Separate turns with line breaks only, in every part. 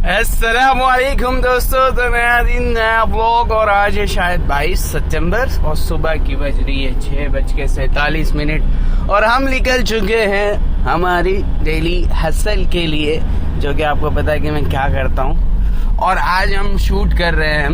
अस्सलामुअलैकुम दोस्तों, तो नया दिन नया ब्लॉग। और आज है शायद 22 सितंबर और सुबह की बज रही है 6:47 और हम निकल चुके हैं हमारी डेली हसल के लिए, जो कि आपको पता है कि मैं क्या करता हूँ। और आज हम शूट कर रहे हैं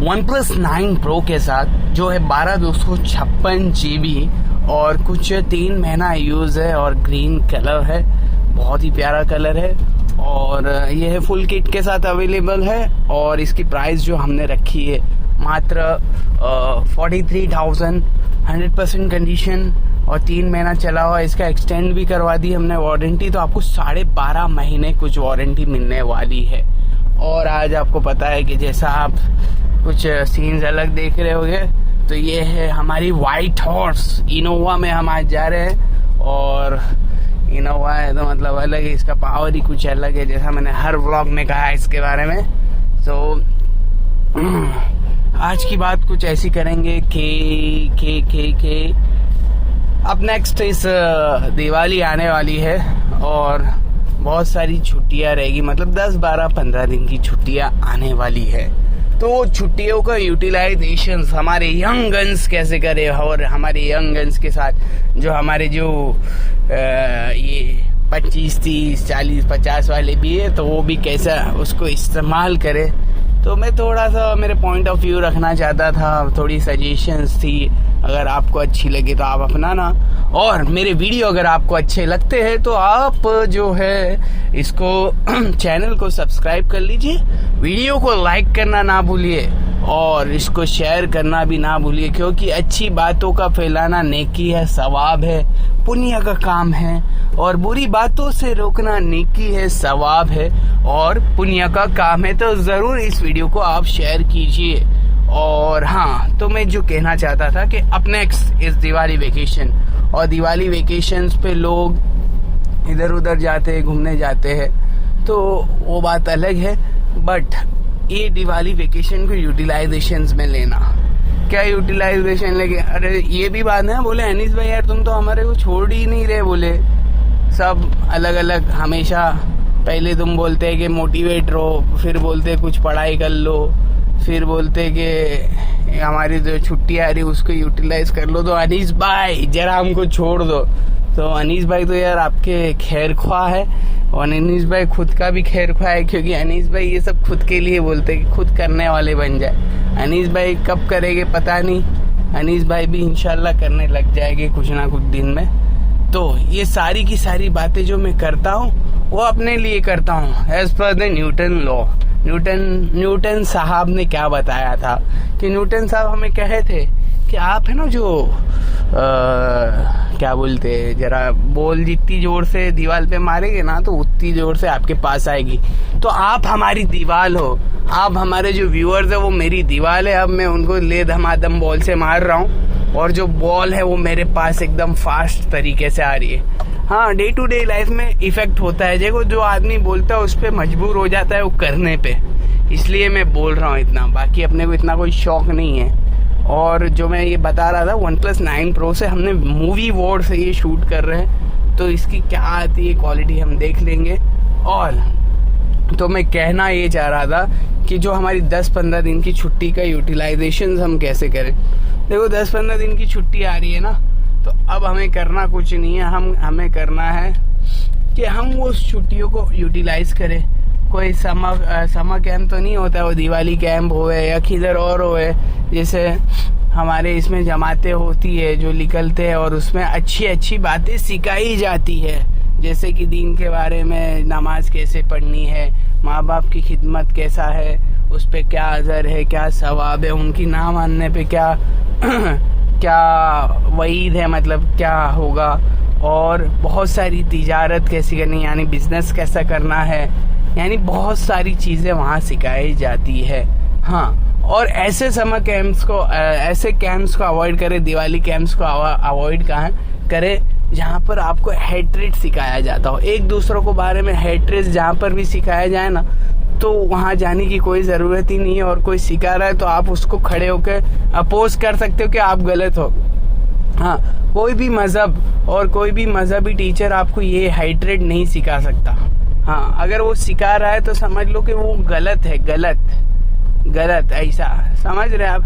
OnePlus 9 Pro के साथ, जो है 12256 GB और कुछ 3 महीना यूज़ है और ग्रीन कलर है, बहुत ही प्यारा कलर है। और ये है फुल किट के साथ अवेलेबल है और इसकी प्राइस जो हमने रखी है मात्र 43,000, 100% कंडीशन और 3 महीना चला हुआ। इसका एक्सटेंड भी करवा दी हमने वारंटी, तो आपको 12.5 महीने कुछ वारंटी मिलने वाली है। और आज आपको पता है कि जैसा आप कुछ सीन्स अलग देख रहे होंगे, तो ये है हमारी वाइट हॉर्स इनोवा में हम आज जा रहे हैं। और इनोवा है तो मतलब अलग है, इसका पावर ही कुछ अलग है, जैसा मैंने हर व्लॉग में कहा है इसके बारे में। तो आज की बात कुछ ऐसी करेंगे कि अब नेक्स्ट इस दिवाली आने वाली है और बहुत सारी छुट्टियां रहेगी, मतलब 10, 12, 15 दिन की छुट्टियां आने वाली है। तो छुट्टियों का यूटिलाइजेशन हमारे यंग गन्स कैसे करें, और हमारे यंग गन्स के साथ जो हमारे जो ये 25, 30, 40, 50 वाले भी है, तो वो भी कैसा उसको इस्तेमाल करे। तो मैं थोड़ा सा मेरे पॉइंट ऑफ व्यू रखना चाहता था, थोड़ी सजेशंस थी। अगर आपको अच्छी लगे तो आप अपनाना, और मेरे वीडियो अगर आपको अच्छे लगते हैं तो आप जो है इसको चैनल को सब्सक्राइब कर लीजिए, वीडियो को लाइक करना ना भूलिए और इसको शेयर करना भी ना भूलिए, क्योंकि अच्छी बातों का फैलाना नेकी है, सवाब है, पुण्य का काम है। और बुरी बातों से रोकना नेकी है, सवाब है और पुण्य का काम है। तो जरूर इस वीडियो को आप शेयर कीजिए। और हाँ, तो मैं जो कहना चाहता था कि अब नेक्स्ट इस दिवाली वेकेशन, और दिवाली वेकेशंस पे लोग इधर उधर जाते हैं, घूमने जाते हैं, तो वो बात अलग है। बट ये दिवाली वेकेशन को यूटिलाइजेशंस में लेना, क्या यूटिलाइजेशन लेके, अरे ये भी बात है, बोले अनीस भाई यार तुम तो हमारे को छोड़ ही नहीं रहे, बोले सब अलग अलग हमेशा। पहले तुम बोलते हैं कि मोटिवेट रहो, फिर बोलते कुछ पढ़ाई कर लो, फिर बोलते कि हमारी जो छुट्टी आ रही उसको यूटिलाइज कर लो। तो अनीस भाई जरा हमको छोड़ दो। तो अनीस भाई तो यार आपके खैर ख्वाह है, और अनीस भाई खुद का भी खैर ख्वाह है, क्योंकि अनीस भाई ये सब खुद के लिए बोलते कि खुद करने वाले बन जाए। अनीस भाई कब करेंगे पता नहीं, अनीस भाई भी इंशाल्लाह करने लग जाएंगे कुछ ना कुछ दिन में। तो ये सारी की सारी बातें जो मैं करता हूँ वो अपने लिए करता हूँ as per the Newton law. Newton साहब ने क्या बताया था कि न्यूटन साहब हमें कहे थे कि आप है ना जो क्या बोलते हैं, जरा बॉल जितनी जोर से दीवार पे मारेंगे ना तो उतनी जोर से आपके पास आएगी। तो आप हमारी दीवार हो, आप हमारे जो व्यूअर्स है वो मेरी दीवार है। अब मैं उनको ले धमाधम बॉल से मार रहा हूँ और जो बॉल है वो मेरे पास एकदम फास्ट तरीके से आ रही है। हाँ, डे टू डे लाइफ में इफेक्ट होता है, देखो जो आदमी बोलता है उस पर मजबूर हो जाता है वो करने पे, इसलिए मैं बोल रहा हूँ इतना, बाकी अपने को इतना कोई शौक नहीं है। और जो मैं ये बता रहा था OnePlus 9 Pro से हमने मूवी वॉर्ड से ये शूट कर रहे हैं, तो इसकी क्या आती है क्वालिटी हम देख लेंगे। और तो मैं कहना ये चाह रहा था कि जो हमारी 10-15 दिन की छुट्टी का यूटिलाइजेशन हम कैसे करें। देखो 10-15 दिन की छुट्टी आ रही है ना, तो अब हमें करना कुछ नहीं है, हमें करना है कि हम वो छुट्टियों को यूटिलाइज करें। कोई समर कैंप तो नहीं होता है, वो दिवाली कैंप होए या किधर और होए, जैसे हमारे इसमें जमातें होती है जो निकलते हैं और उसमें अच्छी अच्छी बातें सिखाई जाती है, जैसे कि दीन के बारे में, नमाज कैसे पढ़नी है, माँ बाप की खिदमत कैसा है, उस पे क्या अजर है, क्या सवाब है, उनकी ना मानने पे क्या क्या वईद है, मतलब क्या होगा, और बहुत सारी तिजारत कैसी करनी, यानी बिजनेस कैसा करना है, यानी बहुत सारी चीज़ें वहाँ सिखाई जाती है। हाँ, और ऐसे समर कैंप्स को, ऐसे कैंप्स को अवॉइड करें, दिवाली कैंप्स को अवॉइड करें जहाँ पर आपको हेट्रेट सिखाया जाता हो, एक दूसरों को बारे में हेट्रेट जहाँ पर भी सिखाया जाए ना, तो वहाँ जाने की कोई ज़रूरत ही नहीं है। और कोई सिखा रहा है तो आप उसको खड़े होकर अपोज कर सकते हो कि आप गलत हो। हाँ, कोई भी मज़हब और कोई भी मज़हबी टीचर आपको ये हेट्रेट नहीं सिखा सकता, हाँ, अगर वो सिखा रहा है तो समझ लो कि वो गलत है, गलत ऐसा समझ रहे आप।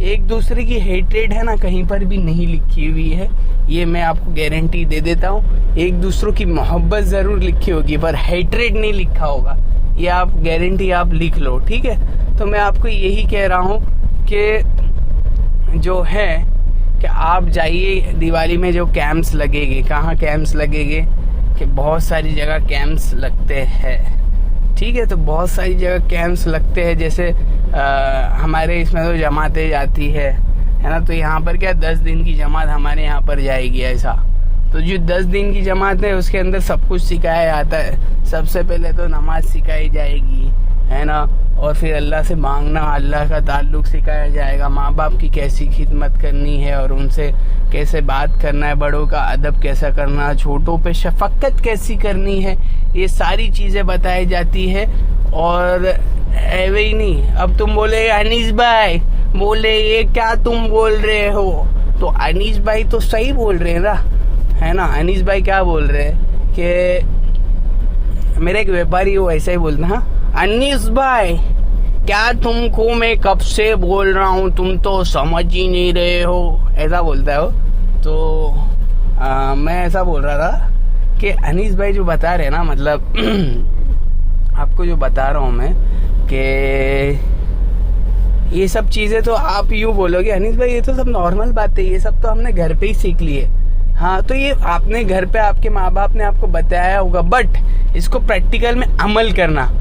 एक दूसरे की हेट्रेड है ना कहीं पर भी नहीं लिखी हुई है, ये मैं आपको गारंटी दे देता हूँ। एक दूसरों की मोहब्बत जरूर लिखी होगी पर हेट्रेड नहीं लिखा होगा, ये आप गारंटी आप लिख लो, ठीक है। तो मैं आपको यही कह रहा हूँ कि जो है कि आप जाइए दिवाली में, जो कैंप्स लगेंगे, कहाँ कैंप्स लगेंगे कि बहुत सारी जगह कैंप्स लगते हैं, ठीक है। तो बहुत सारी जगह कैंप्स लगते हैं, जैसे हमारे इसमें तो जमातें जाती है ना। तो यहाँ पर क्या 10 दिन की जमात हमारे यहाँ पर जाएगी ऐसा। तो जो 10 दिन की जमात है उसके अंदर सब कुछ सिखाया जाता है। सबसे पहले तो नमाज सिखाई जाएगी, है ना, और फिर अल्लाह से मांगना, अल्लाह का ताल्लुक सिखाया जाएगा, माँ बाप की कैसी खिदमत करनी है और उनसे कैसे बात करना है, बड़ों का अदब कैसा करना, छोटों पे शफकत कैसी करनी है, ये सारी चीज़ें बताई जाती है। और ऐवे ही नहीं, अब तुम बोले अनीस भाई बोले ये क्या तुम बोल रहे हो, तो अनीस भाई तो सही बोल रहे हैं ना, है ना। अनीस भाई क्या बोल रहे हैं कि मेरे एक व्यापारी वो ऐसा ही बोलते हैं, अनीस भाई क्या तुमको मैं कब से बोल रहा हूँ, तुम तो समझ ही नहीं रहे हो, ऐसा बोलता है वो। तो मैं ऐसा बोल रहा था कि अनीस भाई जो बता रहे हैं ना, मतलब आपको जो बता रहा हूँ मैं कि ये सब चीज़ें तो आप यूँ बोलोगे अनीस भाई ये तो सब नॉर्मल बात है, ये सब तो हमने घर पे ही सीख लिए। हाँ, तो ये आपने घर पे आपके माँ बाप ने आपको बताया होगा, बट इसको प्रैक्टिकल में अमल करना,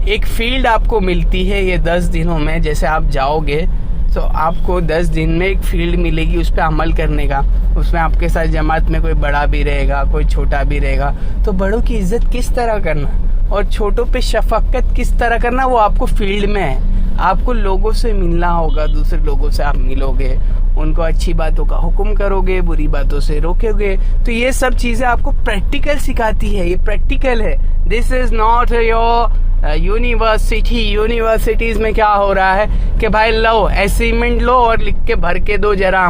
एक फील्ड आपको मिलती है ये 10 दिनों में। जैसे आप जाओगे तो आपको 10 दिन में एक फील्ड मिलेगी उस पर अमल करने का। उसमें आपके साथ जमात में कोई बड़ा भी रहेगा, कोई छोटा भी रहेगा, तो बड़ों की इज्जत किस तरह करना और छोटों पे शफकत किस तरह करना, वो आपको फील्ड में है। आपको लोगों से मिलना होगा, दूसरे लोगों से आप मिलोगे, उनको अच्छी बातों का हुक्म करोगे, बुरी बातों से रोकोगे। तो ये सब चीजें आपको प्रैक्टिकल सिखाती है, ये प्रैक्टिकल है। This is not your universities में क्या हो रहा है कि भाई लो असाइनमेंट लो और लिख के भर के दो जरा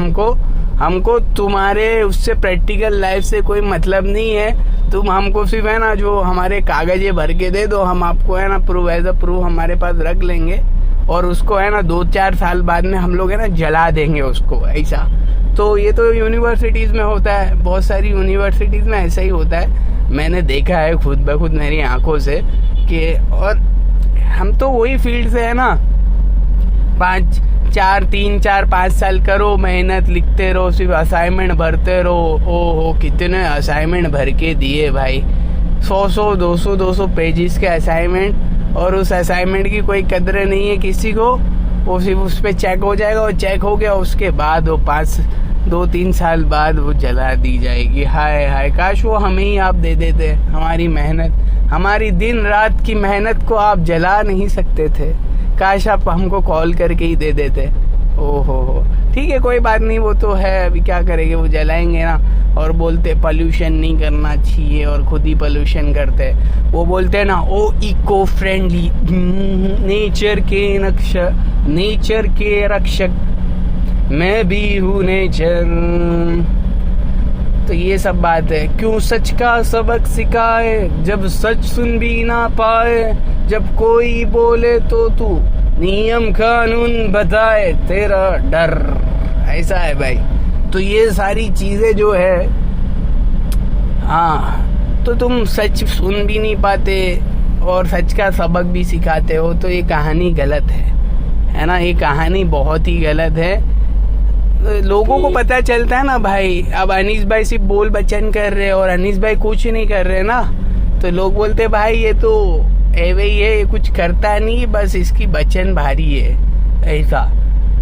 हमको तुम्हारे उससे प्रैक्टिकल लाइफ से कोई मतलब नहीं है। तुम हमको सिर्फ है ना जो हमारे कागजे भर के दे दो, हम आपको है ना प्रूफ एज अ प्रूफ हमारे पास रख लेंगे और उसको है ना 2-4 साल बाद में हम लोग है ना जला देंगे उसको, ऐसा। तो ये तो यूनिवर्सिटीज में होता है, बहुत सारी यूनिवर्सिटीज में ऐसा ही होता है। मैंने देखा है खुद ब खुद मेरी आंखों से कि, और हम तो वही फील्ड से है ना, 3-4-5 साल करो, मेहनत लिखते रहो, सिर्फ असाइनमेंट भरते रहो। ओहो कितने असाइनमेंट भर के दिए भाई, 100 200 पेजेस के असाइनमेंट, और उस असाइनमेंट की कोई कदर नहीं है किसी को। वो सिर्फ उस पर चेक हो जाएगा, और चेक हो गया उसके बाद वो 2-3 साल बाद वो जला दी जाएगी। हाय हाय, काश वो हमें ही आप दे देते, हमारी मेहनत, हमारी दिन रात की मेहनत को आप जला नहीं सकते थे, काश आप हमको कॉल करके ही दे देते। ओहो ठीक है, कोई बात नहीं, वो तो है, अभी क्या करेंगे, वो जलाएंगे ना। और बोलते पॉल्यूशन नहीं करना चाहिए और खुद ही पॉल्यूशन करते। वो बोलते ना ओ इको फ्रेंडली, नेचर के रक्षक मैं भी हूँ नेचर। तो ये सब बात है। क्यों सच का सबक सिखाए जब सच सुन भी ना पाए, जब कोई बोले तो तू नियम कानून बताए, तेरा डर। ऐसा है भाई। तो ये सारी चीजें जो है, हाँ, तो तुम सच सुन भी नहीं पाते और सच का सबक भी सिखाते हो, तो ये कहानी गलत है ना। ये कहानी बहुत ही गलत है। लोगों को पता चलता है ना भाई, अब अनीस भाई सिर्फ बोल बचन कर रहे और अनीस भाई कुछ नहीं कर रहे ना, तो लोग बोलते भाई ये तो एवे ही है, ये कुछ करता नहीं, बस इसकी बचन भारी है, ऐसा।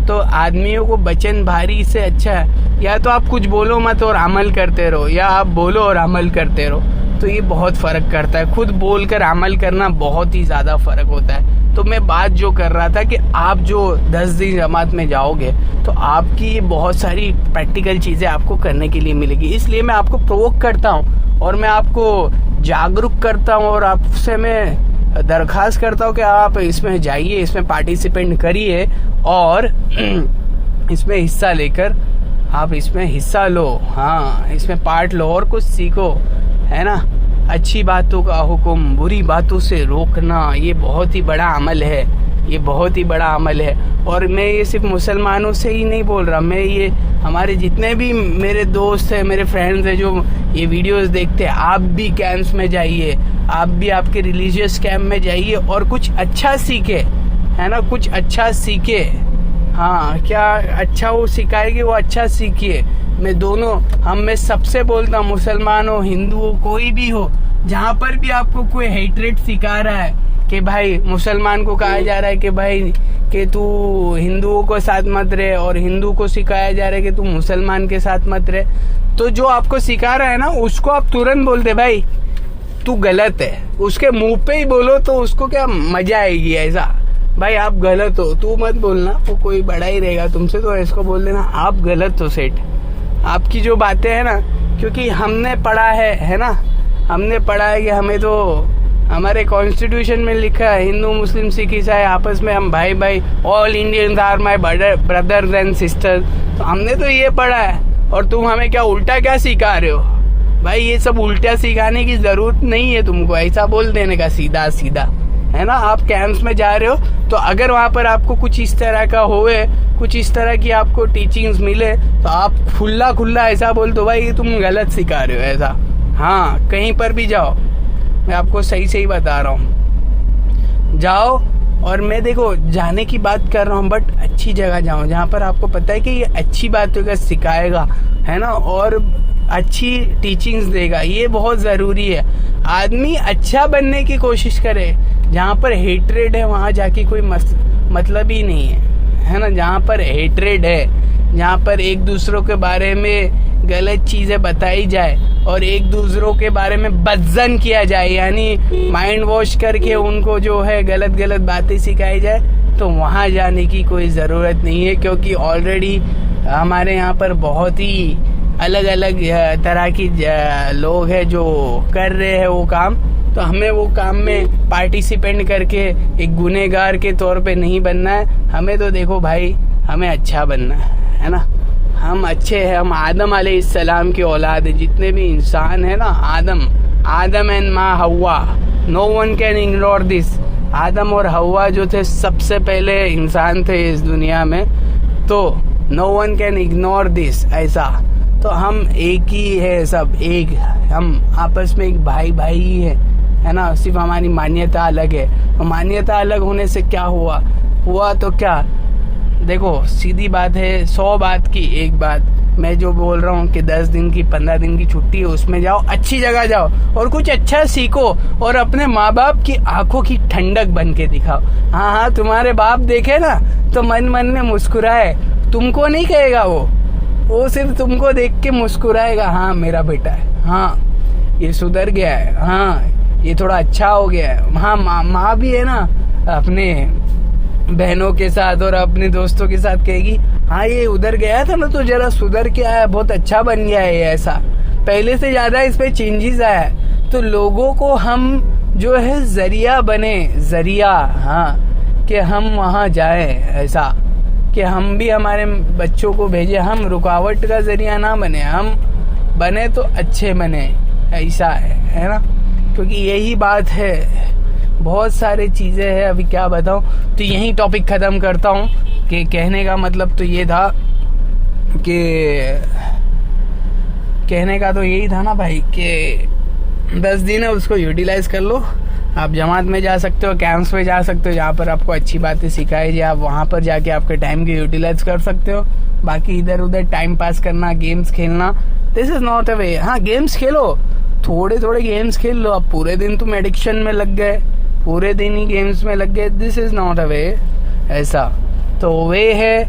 तो आदमियों को बचन भारी से अच्छा है या तो आप कुछ बोलो मत और अमल करते रहो, या आप बोलो और अमल करते रहो, तो ये बहुत फर्क करता है। खुद बोलकर अमल करना बहुत ही ज्यादा फर्क होता है। तो मैं बात जो कर रहा था कि आप जो 10 दिन जमात में जाओगे तो आपकी बहुत सारी प्रैक्टिकल चीजें आपको करने के लिए मिलेगी। इसलिए मैं आपको प्रोवोक करता हूँ और मैं आपको जागरूक करता हूँ और आपसे मैं दरखास्त करता हूँ कि आप इसमें जाइए, इसमें पार्टिसिपेट करिए और इसमें हिस्सा लेकर आप इसमें हिस्सा लो, हाँ, इसमें पार्ट लो और कुछ सीखो, है ना। अच्छी बातों का हुक्म, बुरी बातों से रोकना, ये बहुत ही बड़ा अमल है, ये बहुत ही बड़ा अमल है। और मैं ये सिर्फ मुसलमानों से ही नहीं बोल रहा, मैं ये हमारे जितने भी मेरे दोस्त हैं, मेरे फ्रेंड्स हैं जो ये वीडियोस देखते हैं, आप भी कैंप्स में जाइए, आप भी आपके रिलीजियस कैंप में जाइए और कुछ अच्छा सीखे, है ना, कुछ अच्छा सीखे। हाँ, क्या अच्छा वो सिखाएगी वो अच्छा सीखिए। मैं दोनों, मैं सबसे बोलता हूँ, मुसलमान हो, हिंदू हो, कोई भी हो, जहाँ पर भी आपको कोई हेट्रेट सिखा रहा है कि भाई मुसलमान को कहा जा रहा है कि भाई कि तू हिंदुओं को साथ मत रहे, और हिंदू को सिखाया जा रहा है कि तू मुसलमान के साथ मत रहे, तो जो आपको सिखा रहा है ना उसको आप तुरंत बोलते भाई तू गलत है, उसके मुंह पे ही बोलो तो उसको क्या मजा आएगी। ऐसा भाई आप गलत हो, तू मत बोलना, वो कोई बड़ा ही रहेगा तुमसे, तो इसको बोल देना आप गलत हो सेठ। आपकी जो बातें हैं ना, क्योंकि हमने पढ़ा है ना, हमने पढ़ा है कि हमें तो हमारे कॉन्स्टिट्यूशन में लिखा है हिंदू मुस्लिम सिख ईसाई आपस में हम भाई भाई, all Indians are my brothers and sisters. तो हमने तो ये पढ़ा है, और तुम हमें क्या उल्टा क्या सिखा रहे हो भाई? ये सब उल्टा सिखाने की जरूरत नहीं है तुमको, ऐसा बोल देने का सीधा सीधा, है ना। आप कैंप्स में जा रहे हो तो अगर वहाँ पर आपको कुछ इस तरह का होए, कुछ इस तरह की आपको टीचिंग्स मिले, तो आप खुला खुला ऐसा बोल दो भाई तुम गलत सिखा रहे हो, ऐसा। हाँ, कहीं पर भी जाओ, मैं आपको सही सही बता रहा हूँ, जाओ। और मैं देखो जाने की बात कर रहा हूँ, बट अच्छी जगह जाओ जहाँ पर आपको पता है कि ये अच्छी बातों का सिखाएगा, है ना, और अच्छी टीचिंग्स देगा। ये बहुत ज़रूरी है। आदमी अच्छा बनने की कोशिश करे, जहाँ पर हेट्रेड है वहाँ जाके कोई मतलब ही नहीं है ना। जहाँ पर हेट्रेड है, जहाँ पर एक दूसरों के बारे में गलत चीज़ें बताई जाए और एक दूसरों के बारे में बदजन किया जाए, यानी माइंड वॉश करके उनको जो है गलत गलत बातें सिखाई जाए, तो वहाँ जाने की कोई ज़रूरत नहीं है। क्योंकि ऑलरेडी हमारे यहाँ पर बहुत ही अलग अलग तरह की लोग हैं जो कर रहे हैं वो काम, तो हमें वो काम में पार्टिसिपेंट करके एक गुनहगार के तौर पे नहीं बनना है। हमें तो देखो भाई, हमें अच्छा बनना है ना। हम अच्छे हैं, हम आदम अलैहिस्सलाम की औलाद है। जितने भी इंसान है ना, आदम एंड माँ Hawwa, no one can ignore this. Adam और हव्वा जो थे सबसे पहले इंसान थे इस दुनिया में, तो no one can ignore this. ऐसा तो हम एक ही है, सब एक, हम आपस में एक भाई भाई ही है ना। सिर्फ हमारी मान्यता अलग है। मान्यता अलग होने से क्या हुआ तो क्या, देखो सीधी बात है, 100 बात की एक बात मैं जो बोल रहा हूँ कि 10 दिन की 15 दिन की छुट्टी है, उसमें जाओ, अच्छी जगह जाओ और कुछ अच्छा सीखो और अपने माँ बाप की आंखों की ठंडक बन के दिखाओ। हाँ, तुम्हारे बाप देखे ना तो मन मन में मुस्कुराए, तुमको नहीं कहेगा, वो सिर्फ तुमको देख के मुस्कुराएगा, हाँ मेरा बेटा है, हाँ ये सुधर गया है, हाँ ये थोड़ा अच्छा हो गया है। हाँ, माँ भी है ना अपने बहनों के साथ और अपने दोस्तों के साथ कहेगी, हाँ ये उधर गया था ना तो जरा सुधर के आया, बहुत अच्छा बन गया है, ऐसा पहले से ज्यादा इस पे चेंजेस आया है। तो लोगों को हम जो है जरिया बने, जरिया, हाँ, कि हम वहाँ जाए, ऐसा कि हम भी हमारे बच्चों को भेजे, हम रुकावट का जरिया ना बने, हम बने तो अच्छे बने, ऐसा है ना। क्योंकि यही बात है, बहुत सारी चीज़ें हैं, अभी क्या बताऊं। तो यही टॉपिक ख़त्म करता हूं कि कहने का मतलब तो ये था कि कहने का तो यही था ना भाई कि 10 दिन है उसको यूटिलाइज कर लो। आप जमात में जा सकते हो, कैंप्स में जा सकते हो, जहाँ पर आपको अच्छी बातें सिखाई जाए, आप वहाँ पर जाके आपके टाइम को यूटिलाइज कर सकते हो। बाकी इधर उधर टाइम पास करना, गेम्स खेलना, दिस इज नॉट अ वे। हाँ, गेम्स खेलो, थोड़े थोड़े गेम्स खेल लो। अब पूरे दिन तुम एडिक्शन में लग गए, पूरे दिन ही गेम्स में लग गए, दिस इज नॉट अ वे। ऐसा तो वे है,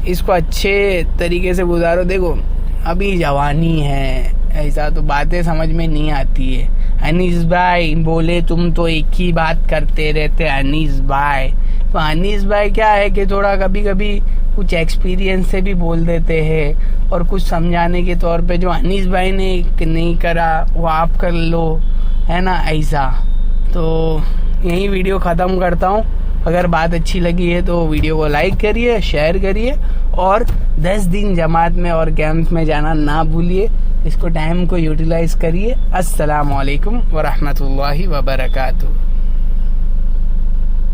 इसको अच्छे तरीके से गुजारो। देखो अभी जवानी है, ऐसा तो बातें समझ में नहीं आती है। अनीस भाई बोले तुम तो एक ही बात करते रहते, अनीस भाई। तो अनीस भाई क्या है कि थोड़ा कभी कभी कुछ एक्सपीरियंस से भी बोल देते हैं, और कुछ समझाने के तौर पे जो अनीस भाई ने नहीं करा वो आप कर लो, है ना, ऐसा। तो यही वीडियो ख़त्म करता हूँ। अगर बात अच्छी लगी है तो वीडियो को लाइक करिए, शेयर करिए, और 10 दिन जमात में और कैंप में जाना ना भूलिए। इसको टाइम को यूटिलाइज करिए। अस्सलाम वालेकुम व रहमतुल्लाहि व बरकातुहू।